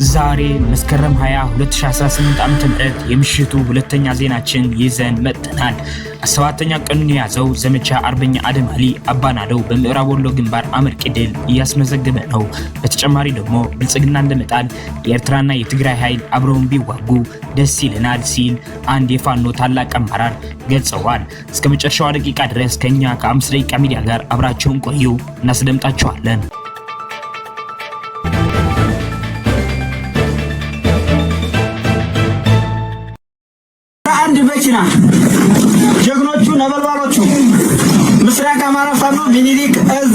ዛሬ መስከረም 20 2018 ዓመተ ምህረት የምሽቱ ሁለተኛ ዜናችን ይዘን መጥተናል። 7ኛ ቀኑን የያዘው ዘመቻ አርበኛ አደም አሊ አባናደው በምዕራብ ወሎ ግንባር አመርቂ ድል እያስመዘገበ ነው። በተጨማሪ ደግሞ ብልጽግና እንደመጣል የኤርትራና የትግራይ ኃይል አብረውን ቢዋጉ ደስ ይለናል ሲል አንድ የፋኖ ታላቅ አመራር ገልጸዋል። እስከ መጨረሻው ደቂቃ ድረስ ከኛ ከ5 ደቂቃ ሚዲያ ጋር አብራችሁን ቆዩ፣ እናስደምጣችኋለን። መኪና ጀግኖቹ ነበልባሎቹ ምስራቅ አማራ ፋኖ ሚኒሊክ እዝ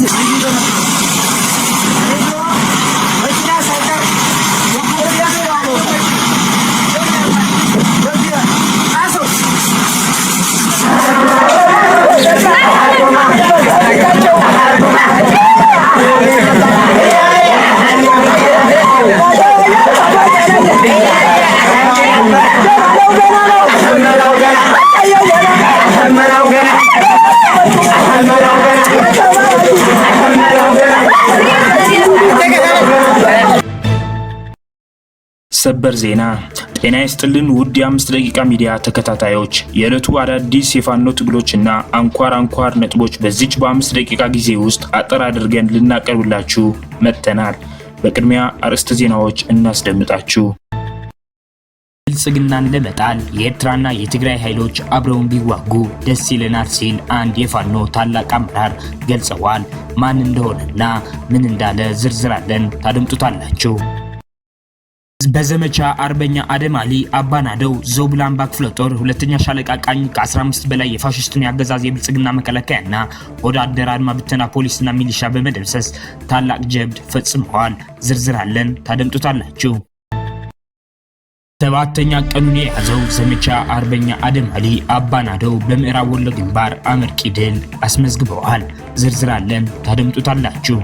መኪና ሳይቀር ሰበር ዜና። ጤና ይስጥልን ውድ የ5 ደቂቃ ሚዲያ ተከታታዮች፣ የዕለቱ አዳዲስ የፋኖ ትግሎችና አንኳር ነጥቦች በዚች በ5 ደቂቃ ጊዜ ውስጥ አጠር አድርገን ልናቀርብላችሁ መጥተናል። በቅድሚያ አርዕስተ ዜናዎች እናስደምጣችሁ። ብልጽግናን ለመጣል የኤርትራና የትግራይ ኃይሎች አብረውን ቢዋጉ ደስ ይለናል ሲል አንድ የፋኖ ታላቅ አመራር ገልጸዋል። ማን እንደሆነና ምን እንዳለ ዝርዝራለን ታደምጡታላችሁ። በዘመቻ አርበኛ አደም አሊ አባናደው ዞብላምባ ክፍለ ጦር ሁለተኛ ሻለቃ ቃኝ ከ15 በላይ የፋሽስቱን ያገዛዝ የብልጽግና መከላከያና ወዳደር አድማ ብተና ፖሊስና ሚሊሻ በመደምሰስ ታላቅ ጀብድ ፈጽመዋል። ዝርዝራለን ታደምጡታላችሁ። 7ኛ ቀኑን የያዘው ዘመቻ አርበኛ አደም አሊ አባናደው በምዕራብ ወሎ ግንባር አመርቂ ድል አስመዝግበዋል። ዝርዝራለን ታደምጡታላችሁ።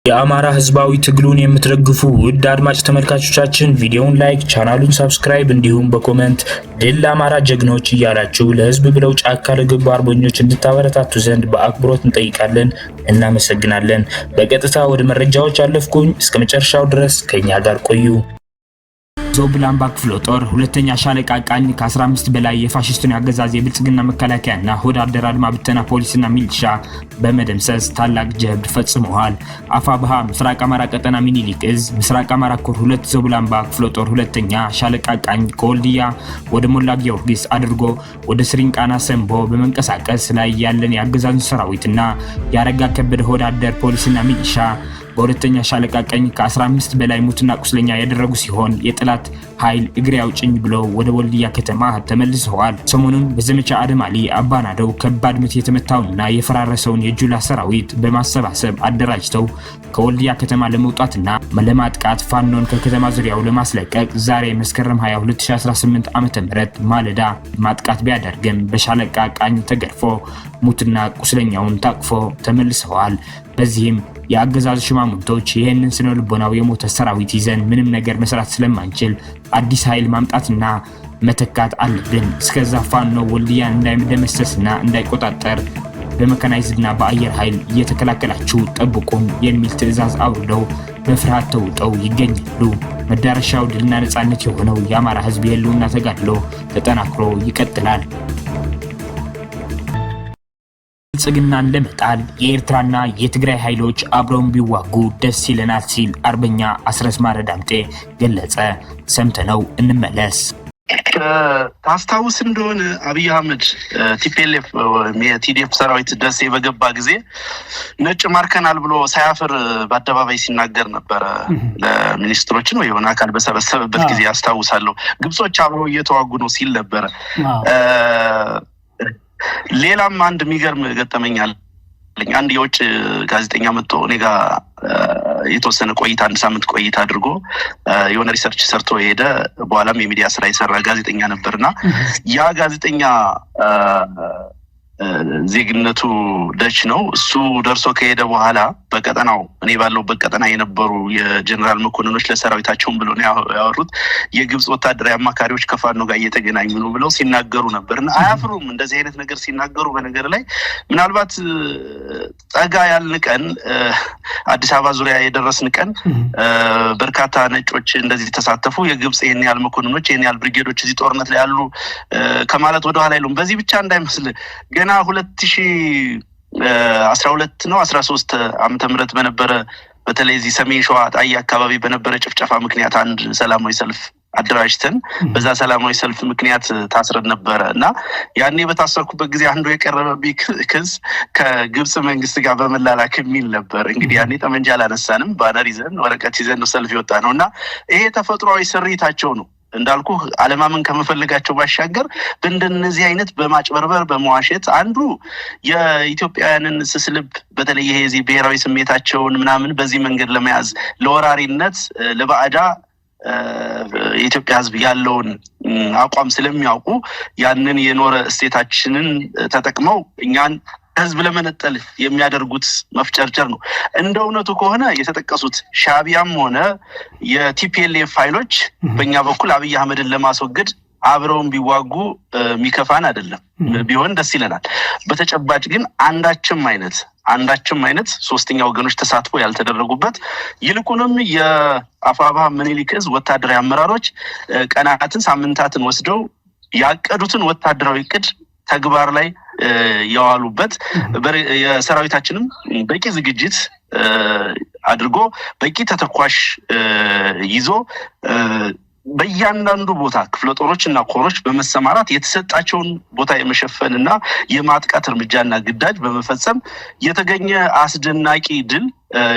የአማራ ህዝባዊ ትግሉን የምትደግፉ ውድ አድማጭ ተመልካቾቻችን ቪዲዮውን ላይክ፣ ቻናሉን ሰብስክራይብ እንዲሁም በኮሜንት ድል ለአማራ ጀግኖች እያላችሁ ለህዝብ ብለው ጫካ ለገቡ አርበኞች እንድታበረታቱ ዘንድ በአክብሮት እንጠይቃለን። እናመሰግናለን። በቀጥታ ወደ መረጃዎች አለፍኩኝ። እስከ መጨረሻው ድረስ ከኛ ጋር ቆዩ። ዞብላምባ ክፍለ ጦር ሁለተኛ ሻለቃ ቃኝ ከ15 በላይ የፋሽስቱን ያገዛዝ የብልጽግና መከላከያና ወዳደር አድማ ብተና ፖሊስና ሚሊሻ በመደምሰስ ታላቅ ጀብድ ፈጽመዋል። አፋብሃ ምስራቅ አማራ ቀጠና ሚኒሊክ እዝ ምስራቅ አማራ ኮር 2 ዞብላምባ ክፍለ ጦር ሁለተኛ ሻለቃ ቃኝ ከወልዲያ ወደ ሞላ ጊዮርጊስ አድርጎ ወደ ስሪንቃና ሰንቦ በመንቀሳቀስ ላይ ያለን የአገዛዙ ሰራዊትና ያረጋ ከበደ ወዳደር ፖሊስና ሚሊሻ በሁለተኛ ሻለቃ ቀኝ ከ15 በላይ ሙትና ቁስለኛ ያደረጉ ሲሆን የጥላት ኃይል እግሬ አውጭኝ ብሎ ወደ ወልዲያ ከተማ ተመልሰዋል። ሰሞኑን በዘመቻ አደም አሊ አባናደው ከባድ ምት የተመታውና የፈራረሰውን የጁላ ሰራዊት በማሰባሰብ አደራጅተው ከወልዲያ ከተማ ለመውጣትና ለማጥቃት ፋኖን ከከተማ ዙሪያው ለማስለቀቅ ዛሬ መስከረም 20 2018 ዓ.ም ማለዳ ማጥቃት ቢያደርግም በሻለቃ ቃኝ ተገርፎ ሙትና ቁስለኛውን ታቅፎ ተመልሰዋል። በዚህም የአገዛዙ ሽማምንቶች ይህንን ስነ ልቦናው የሞተ ሰራዊት ይዘን ምንም ነገር መስራት ስለማንችል አዲስ ኃይል ማምጣትና መተካት አለብን፣ እስከዛ ፋኖ ወልዲያን እንዳይደመሰስና እንዳይቆጣጠር በመካናይዝድና በአየር ኃይል እየተከላከላችሁ ጠብቁን የሚል ትዕዛዝ አውርደው በፍርሃት ተውጠው ይገኛሉ። መዳረሻው ድልና ነጻነት የሆነው የአማራ ህዝብ የህልውና ተጋድሎ ተጠናክሮ ይቀጥላል። ብልጽግናን ለመጣል የኤርትራና የትግራይ ኃይሎች አብረውን ቢዋጉ ደስ ይለናል ሲል አርበኛ አስረስ ማረ ዳምጤ ገለጸ። ሰምተነው እንመለስ። ታስታውስ እንደሆነ አብይ አህመድ ቲፒኤልኤፍ የቲዲኤፍ ሰራዊት ደሴ በገባ ጊዜ ነጭ ማርከናል ብሎ ሳያፍር በአደባባይ ሲናገር ነበረ። ለሚኒስትሮች ነው የሆነ አካል በሰበሰበበት ጊዜ አስታውሳለሁ። ግብጾች አብረው እየተዋጉ ነው ሲል ነበረ። ሌላም አንድ የሚገርም ገጠመኛል። አንድ የውጭ ጋዜጠኛ መጥቶ እኔ ጋር የተወሰነ ቆይታ 1 ሳምንት ቆይታ አድርጎ የሆነ ሪሰርች ሰርቶ ሄደ። በኋላም የሚዲያ ስራ የሰራ ጋዜጠኛ ነበርና ያ ጋዜጠኛ ዜግነቱ ደች ነው። እሱ ደርሶ ከሄደ በኋላ በቀጠናው እኔ ባለውበት ቀጠና የነበሩ የጀነራል መኮንኖች ለሰራዊታቸውን ብሎ ነው ያወሩት የግብጽ ወታደራዊ አማካሪዎች ከፋኖ ጋር እየተገናኙ ነው ብለው ሲናገሩ ነበርና አያፍሩም እንደዚህ አይነት ነገር ሲናገሩ። በነገር ላይ ምናልባት ጠጋ ያልን ቀን አዲስ አበባ ዙሪያ የደረስን ቀን በርካታ ነጮች እንደዚህ ተሳተፉ የግብጽ ይሄን ያህል መኮንኖች ይሄን ያህል ብርጌዶች እዚህ ጦርነት ላይ ያሉ ከማለት ወደ ኋላ አይሉም። በዚህ ብቻ እንዳይመስል ገና 2012 ነው 13 ዓመተ ምህረት በነበረ በተለይ እዚህ ሰሜን ሸዋ ጣይ አካባቢ በነበረ ጭፍጨፋ ምክንያት አንድ ሰላማዊ ሰልፍ አደራጅተን በዛ ሰላማዊ ሰልፍ ምክንያት ታስረን ነበረ እና ያኔ በታሰርኩበት ጊዜ አንዱ የቀረበብኝ ክስ ከግብጽ መንግስት ጋር በመላላክ የሚል ነበር። እንግዲህ ያኔ ጠመንጃ አላነሳንም፣ ባነር ይዘን ወረቀት ይዘን ነው ሰልፍ የወጣ ነው እና ይሄ ተፈጥሯዊ ስሪታቸው ነው። እንዳልኩ አለማመን ከመፈልጋቸው ባሻገር በእንደነዚህ አይነት በማጭበርበር በመዋሸት አንዱ የኢትዮጵያውያንን ስስልብ በተለይ ይሄ እዚህ ብሔራዊ ስሜታቸውን ምናምን በዚህ መንገድ ለመያዝ ለወራሪነት ለባዕዳ የኢትዮጵያ ህዝብ ያለውን አቋም ስለሚያውቁ ያንን የኖረ እስቴታችንን ተጠቅመው እኛን ህዝብ ለመነጠል የሚያደርጉት መፍጨርጨር ነው። እንደ እውነቱ ከሆነ የተጠቀሱት ሻዕቢያም ሆነ የቲፒኤልኤፍ ፋይሎች በእኛ በኩል አብይ አህመድን ለማስወገድ አብረውን ቢዋጉ የሚከፋን አይደለም፣ ቢሆን ደስ ይለናል። በተጨባጭ ግን አንዳችም አይነት ሶስተኛ ወገኖች ተሳትፎ ያልተደረጉበት ይልቁንም የአፋባ ምኒልክ ዕዝ ወታደራዊ አመራሮች ቀናትን ሳምንታትን ወስደው ያቀዱትን ወታደራዊ እቅድ ተግባር ላይ ያዋሉበት የሰራዊታችንም በቂ ዝግጅት አድርጎ በቂ ተተኳሽ ይዞ በእያንዳንዱ ቦታ ክፍለ ጦሮችና ኮሮች በመሰማራት የተሰጣቸውን ቦታ የመሸፈንና የማጥቃት እርምጃና ግዳጅ በመፈጸም የተገኘ አስደናቂ ድል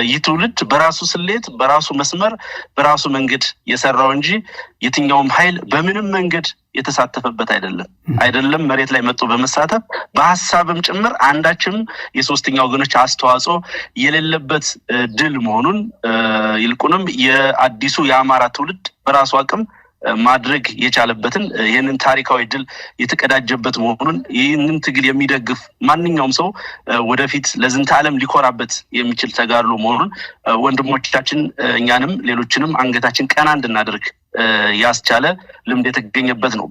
ይህ ትውልድ በራሱ ስሌት በራሱ መስመር በራሱ መንገድ የሰራው እንጂ የትኛውም ኃይል በምንም መንገድ የተሳተፈበት አይደለም። መሬት ላይ መጥቶ በመሳተፍ በሐሳብም ጭምር አንዳችም የሶስተኛ ወገኖች አስተዋጽኦ የሌለበት ድል መሆኑን ይልቁንም የአዲሱ የአማራ ትውልድ በራሱ አቅም ማድረግ የቻለበትን ይህንን ታሪካዊ ድል የተቀዳጀበት መሆኑን ይህንን ትግል የሚደግፍ ማንኛውም ሰው ወደፊት ለዝንተ ዓለም ሊኮራበት የሚችል ተጋድሎ መሆኑን ወንድሞቻችን እኛንም ሌሎችንም አንገታችን ቀና እንድናደርግ ያስቻለ ልምድ የተገኘበት ነው።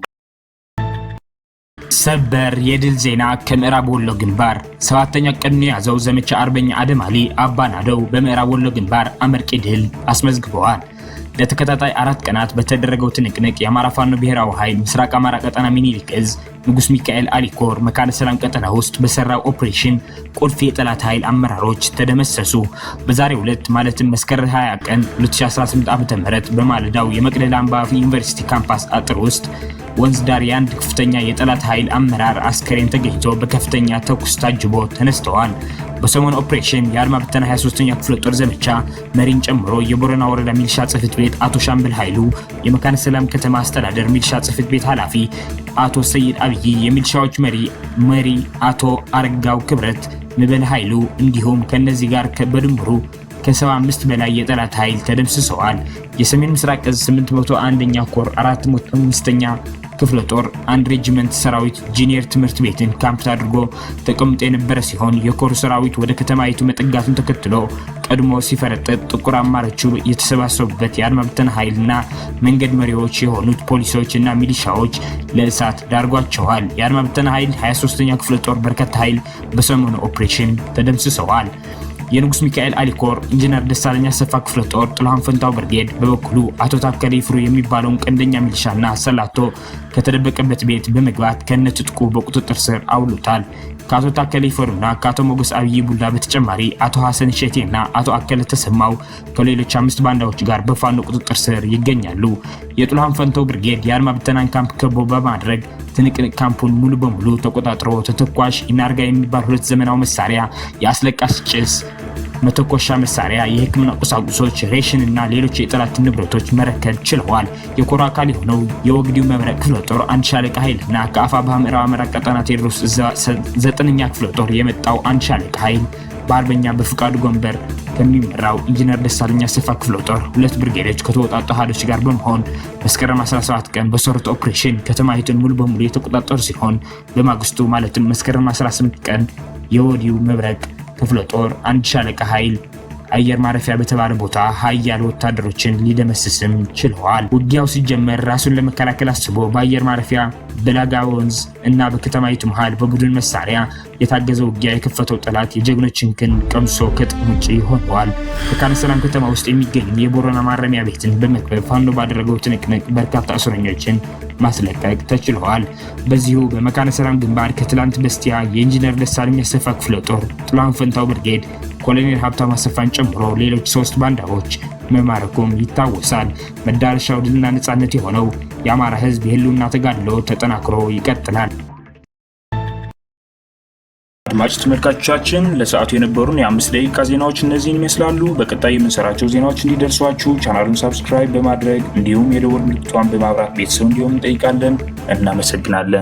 ሰበር የድል ዜና ከምዕራብ ወሎ ግንባር 7ኛ ቀን የያዘው ዘመቻ አርበኛ አደም አሊ አባናደው በምዕራብ ወሎ ግንባር አመርቂ ድል አስመዝግበዋል። ለተከታታይ 4 ቀናት በተደረገው ትንቅንቅ የአማራ ፋኖ ብሔራዊ ኃይል ምስራቅ አማራ ቀጠና ሚኒሊክ ዕዝ ንጉስ ሚካኤል አሊኮር መካነ ሰላም ቀጠና ውስጥ በሰራው ኦፕሬሽን ቁልፍ የጠላት ኃይል አመራሮች ተደመሰሱ። በዛሬው ዕለት ማለትም መስከረም 20 ቀን 2018 ዓ.ም በማለዳው የመቅደላ አምባ ዩኒቨርሲቲ ካምፓስ አጥር ውስጥ ወንዝ ዳር የአንድ ከፍተኛ የጠላት ኃይል አመራር አስከሬን ተገኝቶ በከፍተኛ ተኩስ ታጅቦ ተነስተዋል። በሰሞኑ ኦፕሬሽን የአድማ ብተና 23ኛ ክፍለ ጦር ዘመቻ መሪን ጨምሮ የቦረና ወረዳ ሚሊሻ ጽሕፈት ቤት አቶ ሻምበል ኃይሉ፣ የመካነ ሰላም ከተማ አስተዳደር ሚሊሻ ጽሕፈት ቤት ኃላፊ አቶ ሰይድ አብይ፣ የሚሊሻዎች መሪ አቶ አረጋው ክብረት ምበል ኃይሉ እንዲሁም ከነዚህ ጋር በድምሩ ከ75 በላይ የጠላት ኃይል ተደምስሰዋል። የሰሜን ምስራቅ ዕዝ 801ኛ ኮር 405ኛ ክፍለ ጦር አንድ ሬጂመንት ሰራዊት ጂኒየር ትምህርት ቤትን ካምፕ አድርጎ ተቀምጦ የነበረ ሲሆን የኮር ሰራዊት ወደ ከተማይቱ መጠጋቱን ተከትሎ ቀድሞ ሲፈረጠጥ ጥቁር አማራጩ የተሰባሰቡበት የአድማ ብተና ኃይልና መንገድ መሪዎች የሆኑት ፖሊሶችና ሚሊሻዎች ለእሳት ዳርጓቸዋል። የአድማ ብተና ኃይል 23ኛ ክፍለ ጦር በርካታ ኃይል በሰሞኑ ኦፕሬሽን ተደምስሰዋል። የንጉስ ሚካኤል አሊኮር ኢንጂነር ደሳለኛ ሰፋ ክፍለ ጦር ጥላሁን ፈንታው ብርጌድ በበኩሉ አቶ ታከለ ይፍሩ የሚባለውን ቀንደኛ ሚሊሻና ሰላቶ ከተደበቀበት ቤት በመግባት ከነትጥቁ በቁጥጥር ስር አውሎታል። ከአቶ ታከለ ይፍሩና ከአቶ ሞገስ አብይ ቡላ በተጨማሪ አቶ ሐሰን ሸቴና አቶ አከለ ተሰማው ከሌሎች 5 ባንዳዎች ጋር በፋኖ ቁጥጥር ስር ይገኛሉ። የጥላሁን ፈንታው ብርጌድ የአድማ ብተናን ካምፕ ከቦ በማድረግ ትንቅንቅ ካምፑን ሙሉ በሙሉ ተቆጣጥሮ ተተኳሽ ኢናርጋ የሚባል 2 ዘመናዊ መሳሪያ፣ የአስለቃሽ ጭስ መተኮሻ መሳሪያ፣ የሕክምና ቁሳቁሶች፣ ሬሽን እና ሌሎች የጠላት ንብረቶች መረከብ ችለዋል። የኮር አካል የሆነው የወግዲው መብረቅ ክፍለ ጦር አንድ ሻለቃ ኃይልና ከአፋብኃ ምዕራብ አማራ ቀጠና ቴዎድሮስ 9ኛ ክፍለ ጦር የመጣው አንድ ሻለቃ ኃይል በአርበኛ በፍቃዱ ጎንበር ከሚመራው ኢንጂነር ደሳለኝ አሰፋ ክፍለ ጦር 2 ብርጌዶች ከተወጣጡ ኃይሎች ጋር በመሆን መስከረም 17 ቀን በሰሩት ኦፕሬሽን ከተማይቱን ሙሉ በሙሉ የተቆጣጠሩ ሲሆን በማግስቱ ማለትም መስከረም 18 ቀን የወዲው መብረቅ ክፍለ ጦር 1 ሻለቃ ኃይል አየር ማረፊያ በተባለ ቦታ ኃያል ወታደሮችን ሊደመስስም ችለዋል። ውጊያው ሲጀመር ራሱን ለመከላከል አስቦ በአየር ማረፊያ በላጋ ወንዝ እና በከተማይቱ መሃል በቡድን መሳሪያ የታገዘ ውጊያ የከፈተው ጠላት የጀግኖችን ክንድ ቀምሶ ከጥቅም ውጪ ሆነዋል። በካነ ሰላም ከተማ ውስጥ የሚገኝ የቦረና ማረሚያ ቤትን በመክበብ ፋኖ ባደረገው ትንቅንቅ በርካታ እስረኞችን ማስለቀቅ ተችሏል። በዚሁ በመካነ ሰላም ግንባር ከትላንት በስቲያ የኢንጂነር ደሳለኝ አሰፋ ክፍለ ጦር ጥላሁን ፈንታው ብርጌድ ኮሎኔል ሀብታሙ አሰፋን ጨምሮ ሌሎች 3 ባንዳዎች መማረኩም ይታወሳል። መዳረሻው ድልና ነጻነት የሆነው የአማራ ሕዝብ የህልውና ተጋድሎ ተጠናክሮ ይቀጥላል። አድማጭ ተመልካቾቻችን ለሰዓቱ የነበሩን የ5 ደቂቃ ዜናዎች እነዚህን ይመስላሉ። በቀጣይ የምንሰራቸው ዜናዎች እንዲደርሷችሁ ቻናሉን ሰብስክራይብ በማድረግ እንዲሁም የደወል ምልክቷን በማብራት ቤተሰብ እንዲሆኑ እንጠይቃለን። እናመሰግናለን።